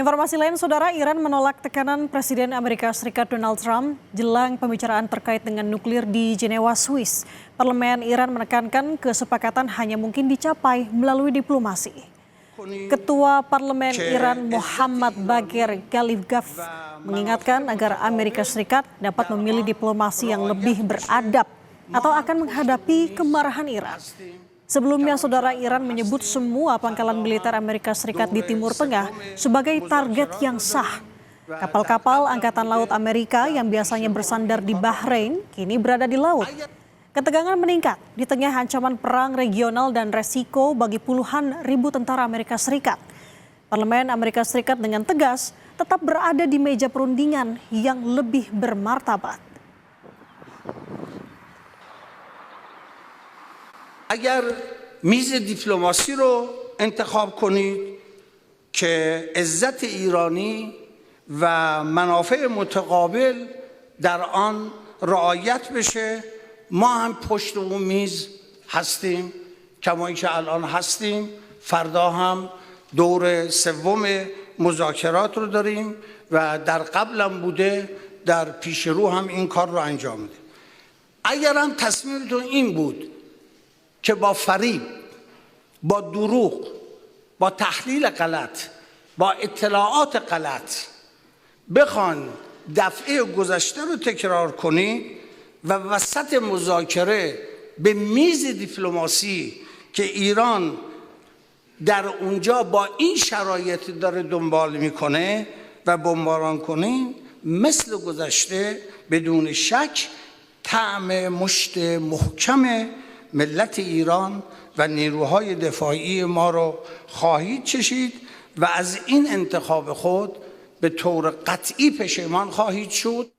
Informasi lain, Saudara, Iran menolak tekanan Presiden Amerika Serikat Donald Trump jelang pembicaraan terkait dengan nuklir di Jenewa, Swiss. Parlemen Iran menekankan kesepakatan hanya mungkin dicapai melalui diplomasi. Ketua Parlemen Iran Mohammad Bagher Ghalibaf mengingatkan agar Amerika Serikat dapat memilih diplomasi yang lebih beradab atau akan menghadapi kemarahan Iran. Sebelumnya, Saudara, Iran menyebut semua pangkalan militer Amerika Serikat di Timur Tengah sebagai target yang sah. Kapal-kapal Angkatan Laut Amerika yang biasanya bersandar di Bahrain kini berada di laut. Ketegangan meningkat di tengah ancaman perang regional dan resiko bagi puluhan ribu tentara Amerika Serikat. Parlemen Amerika Serikat dengan tegas tetap berada di meja perundingan yang lebih bermartabat. اگر میز دیپلماسی رو انتخاب کنید که عزت ایرانی و منافع متقابل در آن رعایت بشه، ما هم پشت اون میز هستیم کما اینکه الان هستیم. فردا هم دور سوم مذاکرات رو داریم و در قبلم بوده، در پیش رو هم این کار رو انجام میده. اگر هم تصمیمتون این بود که با فریب، با دروغ، با تحلیل غلط، با اطلاعات غلط بخوان دفعه گذشته رو تکرار کنید و وسط مذاکره به میز دیپلماسی که ایران در اونجا با این شرایط داره دنبال میکنه و بمباران کنید، مثل گذشته بدون شک طعم مشت محکم ملت ایران و نیروهای دفاعی ما رو خواهید چشید و از این انتخاب خود به طور قطعی پشیمان خواهید شد.